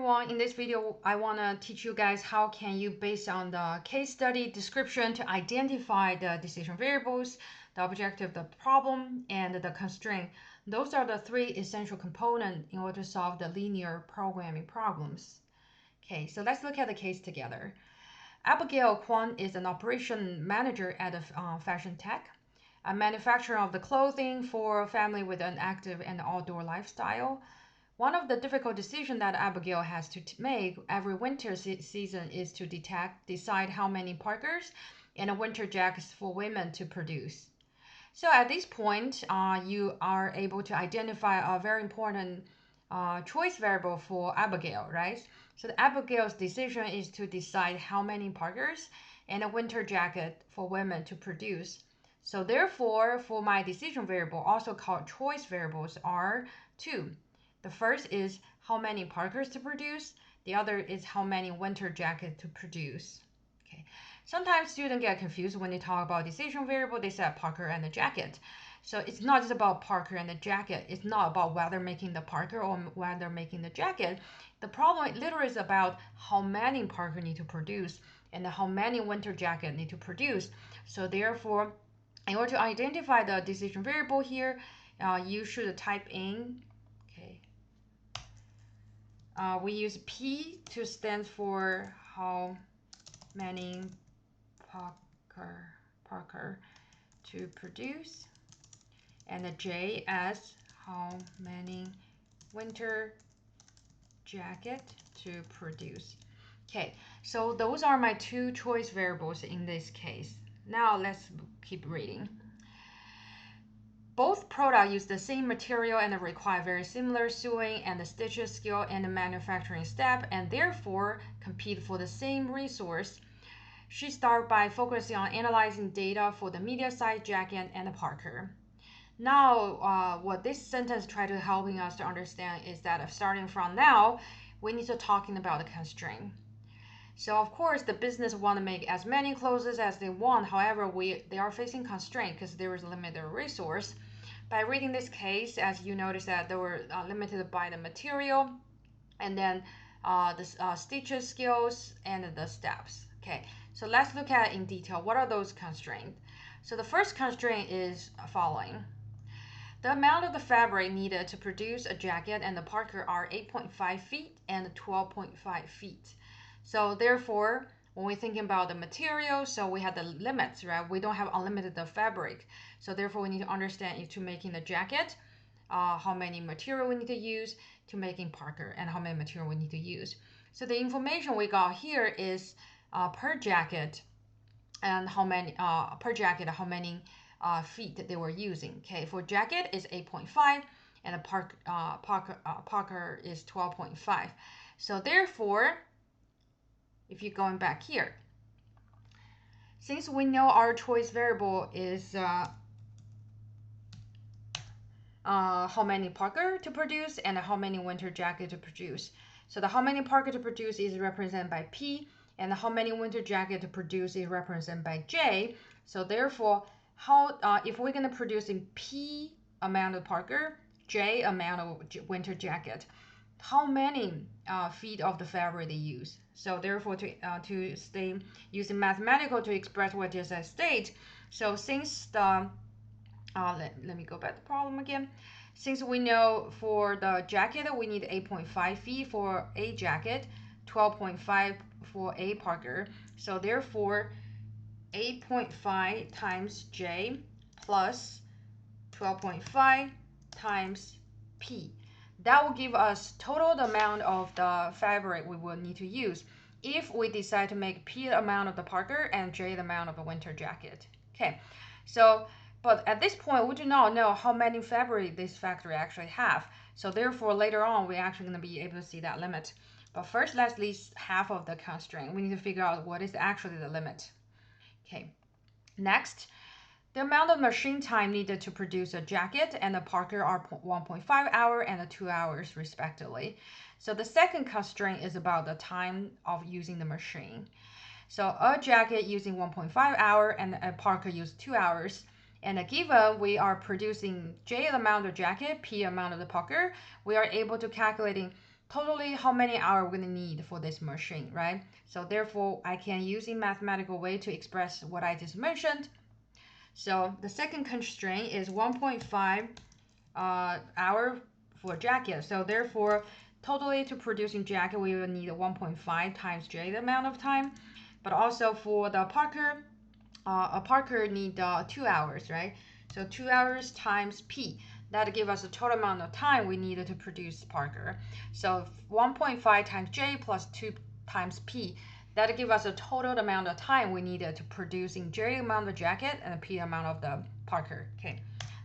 everyone. In this video, I want to teach you guys how can you, based on the case study description, to identify the decision variables, the objective, the problem, and the constraint. Those are the three essential components in order to solve the linear programming problems. Okay, so let's look at the case together. Abigail Kwan is an operation manager at a fashion tech, a manufacturer of the clothing for a family with an active and outdoor lifestyle. One of the difficult decisions that Abigail has to make every winter season is to decide how many parkers and winter jackets for women to produce. So at this point, you are able to identify a very important choice variable for Abigail, right? So Abigail's decision is to decide how many parkers and a winter jacket for women to produce. So therefore, for my decision variable, also called choice variables, are two. The first is how many parkers to produce. The other is how many winter jackets to produce. Okay. Sometimes students get confused when they talk about decision variable. They say parker and the jacket. So it's not just about parker and the jacket. It's not about whether making the parker or whether making the jacket. The problem literally is about how many parker need to produce and how many winter jacket need to produce. So therefore, in order to identify the decision variable here, you should type in, okay, we use P to stand for how many parker to produce, and the J as how many winter jacket to produce. Okay, so those are my two choice variables in this case. Now let's keep reading. Both products use the same material and require very similar sewing and stitching skill and the manufacturing step, and therefore compete for the same resource. She started by focusing on analyzing data for the medium-sized jacket and the parker. Now, what this sentence tries to helping us to understand is that starting from now, we need to talking about the constraint. So of course, the business want to make as many clothes as they want. However, they are facing constraint because there is limited resource. By reading this case, as you notice that they were limited by the material, and then the stitches skills and the steps. Okay, so let's look at it in detail. What are those constraints? So the first constraint is following. The amount of the fabric needed to produce a jacket and the parker are 8.5 feet and 12.5 feet. So therefore, when we're thinking about the material, so we have the limits, right? We don't have unlimited the fabric. So therefore, we need to understand if to making the jacket, how many material we need to use to making parker, and how many material we need to use. So the information we got here is per jacket and how many per jacket, how many feet they were using. Okay, for jacket is 8.5 and a parker is 12.5. So therefore, if you're going back here, since we know our choice variable is how many parker to produce and how many winter jacket to produce. So the how many parker to produce is represented by P, and the how many winter jacket to produce is represented by J. So therefore, if we're going to produce in P amount of parker, J amount of winter jacket, how many feet of the fabric they use. So therefore, to stay using mathematical to express what is at state. So since the let me go back to the problem again. Since we know for the jacket we need 8.5 feet for a jacket, 12.5 for a parker. So therefore, 8.5 times J plus 12.5 times P. That will give us total amount of the fabric we will need to use if we decide to make P the amount of the parker and J the amount of the winter jacket. Okay, so but at this point we do not know how many fabric this factory actually have. So therefore, later on we're actually going to be able to see that limit. But first, let's list half of the constraint. We need to figure out what is actually the limit. Okay, next, the amount of machine time needed to produce a jacket and a parker are 1.5 hours and 2 hours respectively. So the second constraint is about the time of using the machine. So a jacket using 1.5 hours and a parker use 2 hours. And given we are producing J amount of jacket, P amount of the parker, we are able to calculating totally how many hours we're going to need for this machine, right? So therefore, I can use a mathematical way to express what I just mentioned. So the second constraint is 1.5 hour for jacket. So therefore, totally to producing jacket, we will need 1.5 times J the amount of time. But also for the Parker, a Parker need 2 hours, right? So 2 hours times P. That give us the total amount of time we needed to produce Parker. So 1.5 times J plus 2 times P. That give us a total amount of time we needed to producing J amount of jacket and P amount of the Parker. Okay,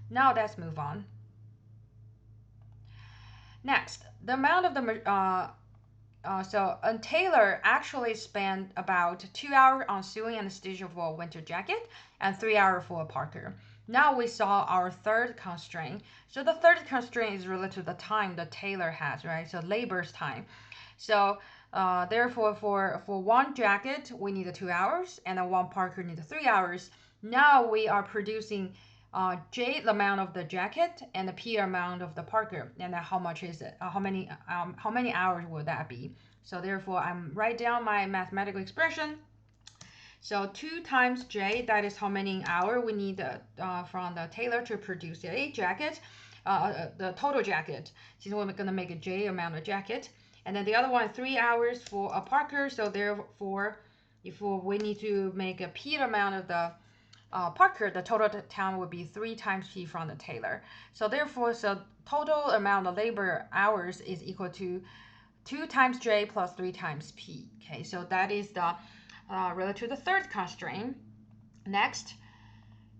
now let's move on. Next, the amount of the so a tailor actually spent about 2 hours on sewing and stitching for a winter jacket and 3 hours for a Parker. Now we saw our third constraint. So the third constraint is related to the time the tailor has, right? So labor's time. So therefore, for one jacket, we need 2 hours, and then one Parker needs 3 hours. Now we are producing J the amount of the jacket and the P amount of the Parker, and then how much is it? How many hours will that be? So therefore, I'm write down my mathematical expression. So 2 times J, that is how many hours we need from the tailor to produce a jacket, the total jacket, since we're going to make a J amount of jacket. And then the other one, 3 hours for a Parker. So therefore, if we need to make a P amount of the Parker, the total time would be 3 times P from the tailor. So therefore, so total amount of labor hours is equal to 2 times J plus 3 times P. Okay, so that is the related to the third constraint. Next,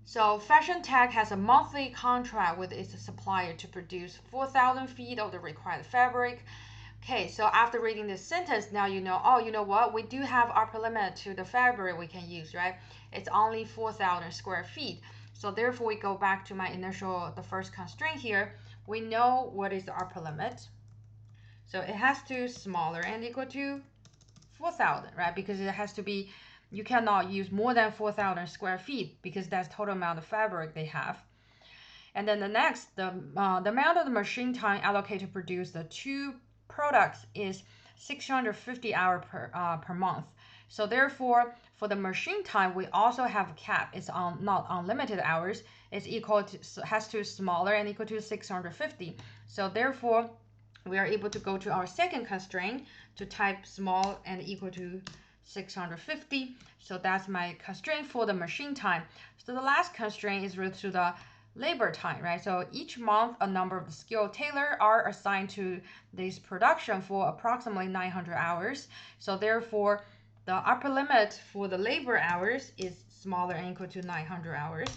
so Fashion Tech has a monthly contract with its supplier to produce 4,000 feet of the required fabric. Okay, so after reading this sentence, now you know, oh, you know what? We do have upper limit to the fabric we can use, right? It's only 4,000 square feet. So therefore, we go back to my initial, the first constraint here. We know what is the upper limit. So it has to smaller and equal to 4,000, right? Because it has to be, you cannot use more than 4,000 square feet because that's total amount of fabric they have. And then the next, the amount of the machine time allocated to produce the two products is 650 hours per month. So therefore, for the machine time, we also have a cap. It's not unlimited hours. It's equal to, has to smaller and equal to 650. So therefore, we are able to go to our second constraint to type small and equal to 650. So that's my constraint for the machine time. So the last constraint is related to the labor time, right? So each month, a number of skilled tailor are assigned to this production for approximately 900 hours. So therefore, the upper limit for the labor hours is smaller and equal to 900 hours.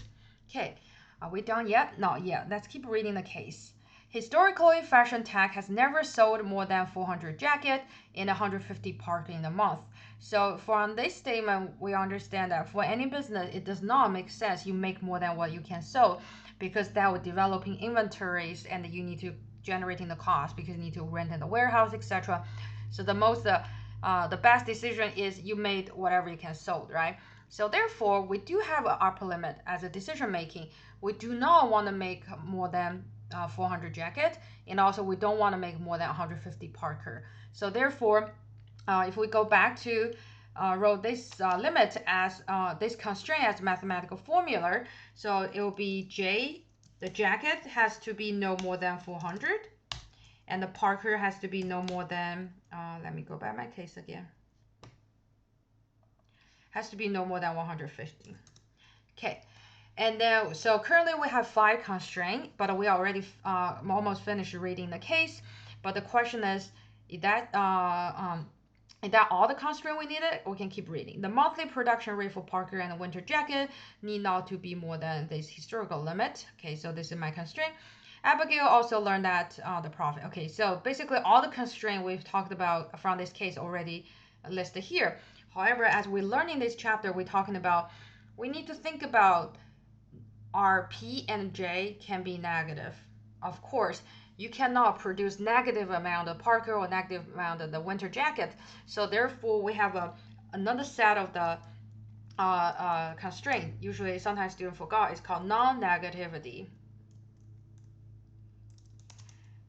Okay, are we done yet? Not yet. Let's keep reading the case. Historically, Fashion Tech has never sold more than 400 jackets in 150 parts in a month. So from this statement, we understand that for any business, it does not make sense you make more than what you can sell, because that would developing inventories and you need to generating the cost because you need to rent in the warehouse, etc. So the best decision is you made whatever you can sold, right? So therefore, we do have an upper limit as a decision making. We do not want to make more than 400 jacket, and also we don't want to make more than 150 Parker. So therefore, if we go back to wrote this limit as this constraint as mathematical formula, so it will be J, the jacket has to be no more than 400, and the Parker has to be no more than, let me go back my case again, has to be no more than 150. Okay. And then, so currently we have 5 constraints, but we already almost finished reading the case. But the question is that all the constraints we needed? We can keep reading. The monthly production rate for Parker and the winter jacket need not to be more than this historical limit. Okay, so this is my constraint. Abigail also learned that the profit. Okay, so basically all the constraints we've talked about from this case already listed here. However, as we learn in this chapter, we're talking about, we need to think about our P and J can be negative. Of course, you cannot produce negative amount of Parker or negative amount of the winter jacket. So therefore, we have another set of the constraint. Usually, sometimes students forgot. It's called non-negativity.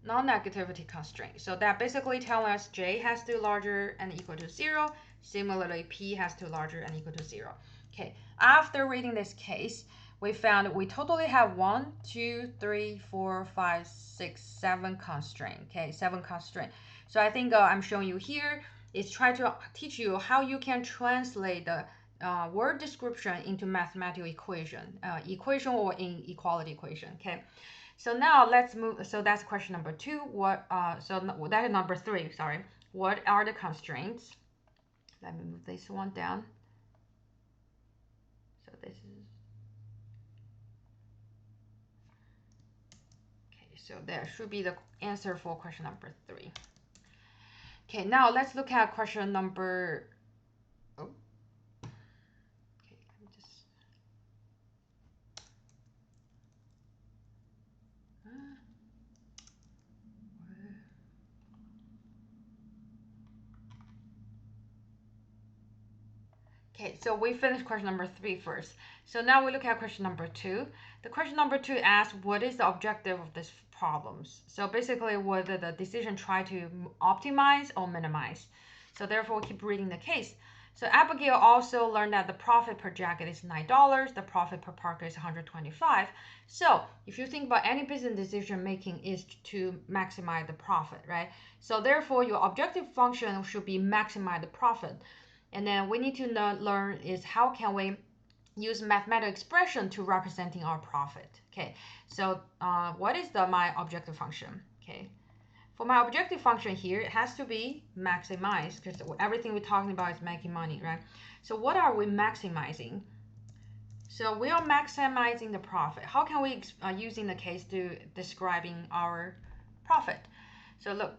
non-negativity constraint. So that basically tells us J has to be larger and equal to 0. Similarly, P has to be larger and equal to 0. Okay, after reading this case, we found we totally have 1, 2, 3, 4, 5, 6, 7 constraint. Okay, 7 constraint. So I think I'm showing you here is try to teach you how you can translate the word description into mathematical equation, equation or inequality equation. Okay. So now let's move. So that's question number 2. That is number 3. Sorry. What are the constraints? Let me move this one down. So this is okay. So there should be the answer for question number 3. Okay. Now let's look at question number. Oh. Okay. Let me just. Okay, so we finished question number 3 first. So now we look at question number 2. The question number 2 asks, what is the objective of these problems? So basically, whether the decision try to optimize or minimize. So therefore, keep reading the case. So Abigail also learned that the profit per jacket is $9. The profit per parker is $125. So if you think about any business decision making is to maximize the profit, right? So therefore, your objective function should be maximize the profit. And then we need to learn is how can we use mathematical expression to representing our profit. Okay, so what is my objective function? Okay, for my objective function here, it has to be maximized because everything we're talking about is making money, right? So what are we maximizing? So we are maximizing the profit. How can we using the case to describing our profit? So look,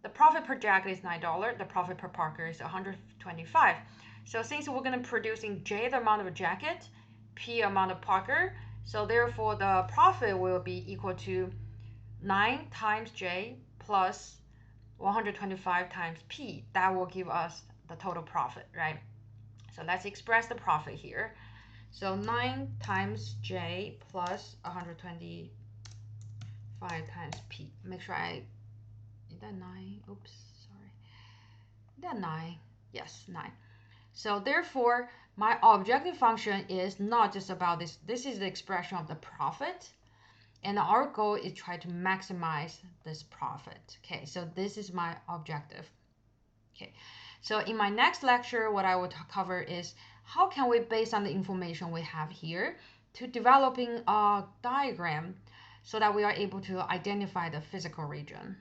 the profit per jacket is $9. The profit per parker is $125. So since we're going to producing J the amount of jacket, P amount of parker, so therefore the profit will be equal to 9 times J plus 125 times P. That will give us the total profit, right? So let's express the profit here. So 9 times J plus 125 times P. Make sure is that 9? Oops, sorry. Is that 9? Yes, 9. So therefore, my objective function is not just about this. This is the expression of the profit. And our goal is try to maximize this profit. Okay, so this is my objective. Okay, so in my next lecture, what I will cover is how can we, based on the information we have here, to developing a diagram so that we are able to identify the physical region.